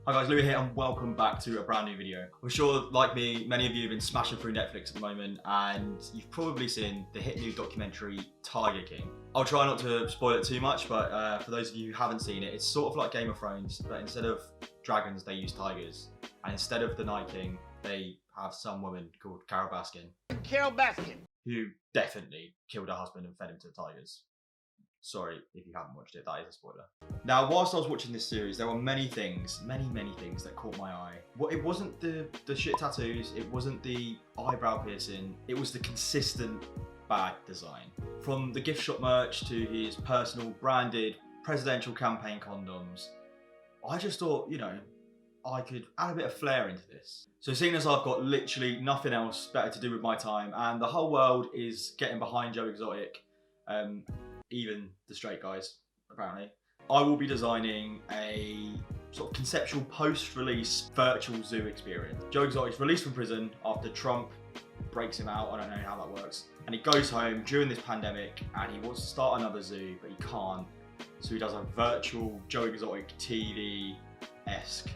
Hi guys, Louis here and welcome back to a brand new video. I'm sure, like me, many of you have been smashing through Netflix at the moment and you've probably seen the hit new documentary Tiger King. I'll try not to spoil it too much, but for those of you who haven't seen it, it's sort of like Game of Thrones, but instead of dragons, they use tigers. And instead of the Night King, they have some woman called Carol Baskin. Carol Baskin. Who definitely killed her husband and fed him to the tigers. Sorry if you haven't watched it, that is a spoiler. Now, whilst I was watching this series, there were many things that caught my eye. It wasn't the shit tattoos, it wasn't the eyebrow piercing, it was the consistent bag design. From the gift shop merch to his personal branded presidential campaign condoms, I just thought, you know, I could add a bit of flair into this. So seeing as I've got literally nothing else better to do with my time and the whole world is getting behind Joe Exotic, even the straight guys, apparently, I will be designing a sort of conceptual post-release virtual zoo experience. Joe Exotic's released from prison after Trump breaks him out, I don't know how that works, and he goes home during this pandemic and he wants to start another zoo, but he can't, so he does a virtual Joe Exotic TV-esque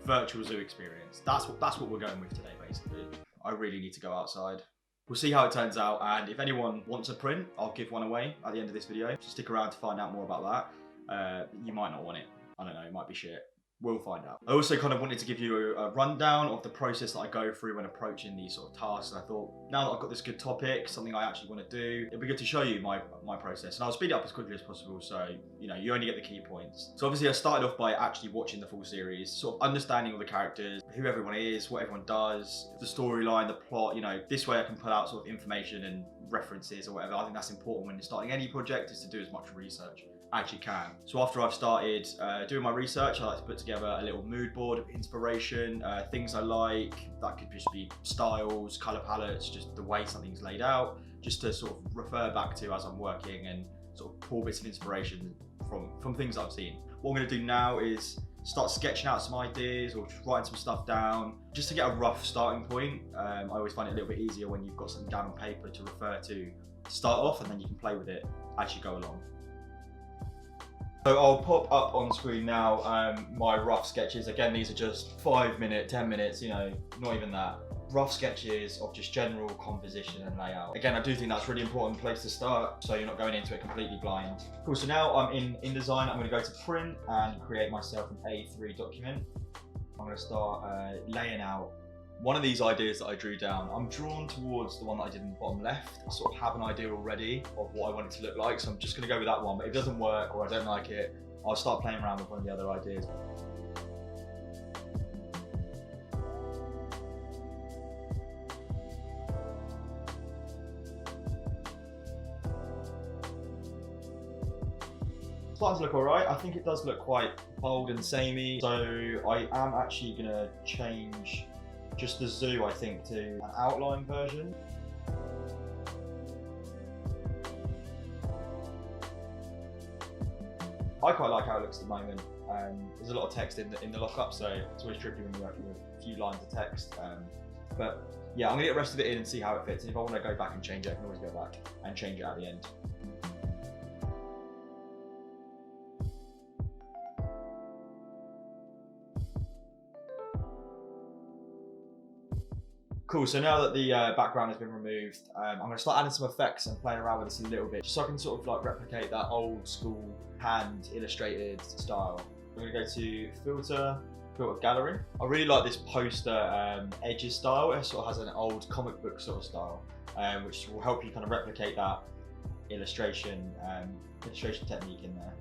virtual zoo experience. That's what we're going with today, basically. I really need to go outside. We'll see how it turns out, and if anyone wants a print, I'll give one away at the end of this video. So stick around to find out more about that. You might not want it. I don't know, it might be shit. We'll find out. I also kind of wanted to give you a rundown of the process that I go through when approaching these sort of tasks. And I thought, now that I've got this good topic, something I actually want to do, it'd be good to show you my process. And I'll speed it up as quickly as possible so, you know, you only get the key points. So obviously I started off by actually watching the full series, sort of understanding all the characters, who everyone is, what everyone does, the storyline, the plot, you know, this way I can pull out sort of information and references or whatever. I think that's important when you're starting any project, is to do as much research actually can. So after I've started doing my research, I like to put together a little mood board of inspiration, things I like, that could just be styles, color palettes, just the way something's laid out, just to sort of refer back to as I'm working and sort of pull bits of inspiration from things I've seen. What I'm gonna do now is start sketching out some ideas or just writing some stuff down, just to get a rough starting point. I always find it a little bit easier when you've got something down on paper to refer to start off, and then you can play with it as you go along. So I'll pop up on screen now my rough sketches. Again, these are just 5 minutes, 10 minutes, you know, not even that. Rough sketches of just general composition and layout. Again, I do think that's a really important place to start, so you're not going into it completely blind. Cool, so now I'm in InDesign. I'm gonna go to print and create myself an A3 document. I'm gonna start laying out one of these ideas that I drew down. I'm drawn towards the one that I did in the bottom left. I sort of have an idea already of what I want it to look like, so I'm just gonna go with that one, but if it doesn't work or I don't like it, I'll start playing around with one of the other ideas. Starting to look alright. I think it does look quite bold and samey, so I am actually gonna change just the zoo, I think, to an outline version. I quite like how it looks at the moment. There's a lot of text in the lockup, so it's always tricky when you're working with a few lines of text. But yeah, I'm gonna get the rest of it in and see how it fits. And if I want to go back and change it, I can always go back and change it at the end. Cool, so now that the background has been removed, I'm going to start adding some effects and playing around with this a little bit, just so I can sort of like replicate that old school hand illustrated style. I'm going to go to filter gallery. I really like this poster edges style. It sort of has an old comic book sort of style, which will help you kind of replicate that illustration technique in there.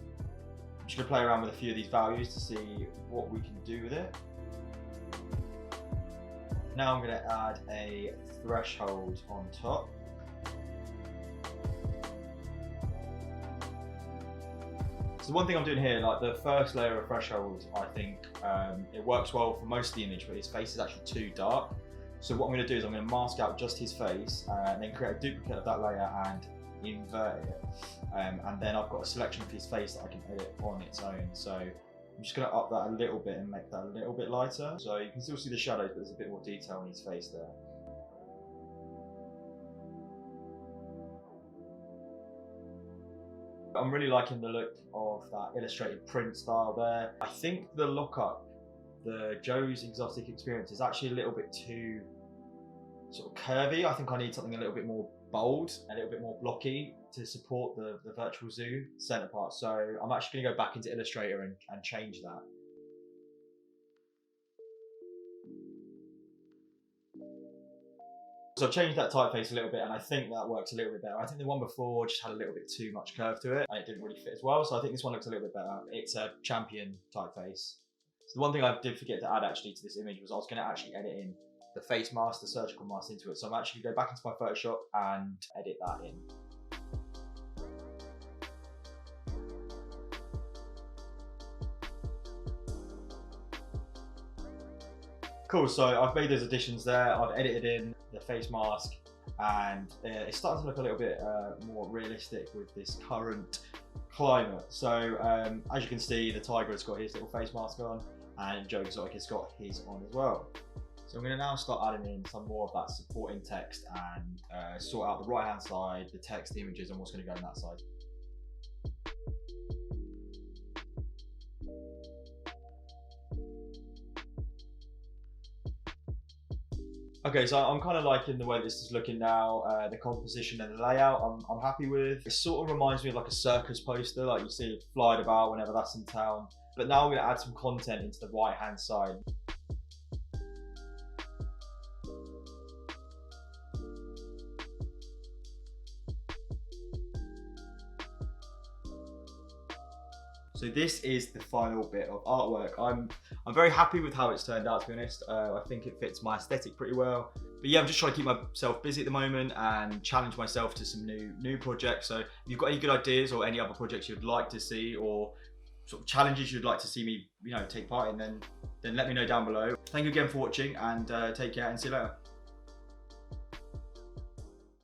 I'm just going to play around with a few of these values to see what we can do with it. Now I'm going to add a threshold on top. So one thing I'm doing here, like the first layer of threshold, I think it works well for most of the image, but his face is actually too dark. So what I'm going to do is I'm going to mask out just his face and then create a duplicate of that layer and invert it. And then I've got a selection of his face that I can edit on its own. So I'm just going to up that a little bit and make that a little bit lighter. So you can still see the shadows, but there's a bit more detail in his face there. I'm really liking the look of that illustrated print style there. I think the lockup the Joe's Exotic Experience is actually a little bit too sort of curvy. I think I need something a little bit more bold, a little bit more blocky to support the virtual zoo center part. So I'm actually going to go back into Illustrator and change that. So I've changed that typeface a little bit, and I think that works a little bit better. I think the one before just had a little bit too much curve to it, and it didn't really fit as well. So I think this one looks a little bit better. It's a champion typeface. So the one thing I did forget to add actually to this image was I was going to actually edit in the face mask, the surgical mask into it. So I'm actually going to go back into my Photoshop and edit that in. Cool, so I've made those additions there. I've edited in the face mask, and it's starting to look a little bit more realistic with this current climate. So as you can see, the tiger has got his little face mask on, and Joe Exotic has got his on as well. So I'm going to now start adding in some more of that supporting text and sort out the right hand side, the text, the images, and what's going to go on that side. Okay, so I'm kind of liking the way this is looking now, the composition and the layout I'm happy with. It sort of reminds me of like a circus poster, like you see it flying about whenever that's in town. But now I'm going to add some content into the right hand side. So this is the final bit of artwork. I'm very happy with how it's turned out, to be honest. I think it fits my aesthetic pretty well. But yeah, I'm just trying to keep myself busy at the moment and challenge myself to some new projects. So if you've got any good ideas or any other projects you'd like to see, or sort of challenges you'd like to see me, take part in, then let me know down below. Thank you again for watching, and take care and see you later.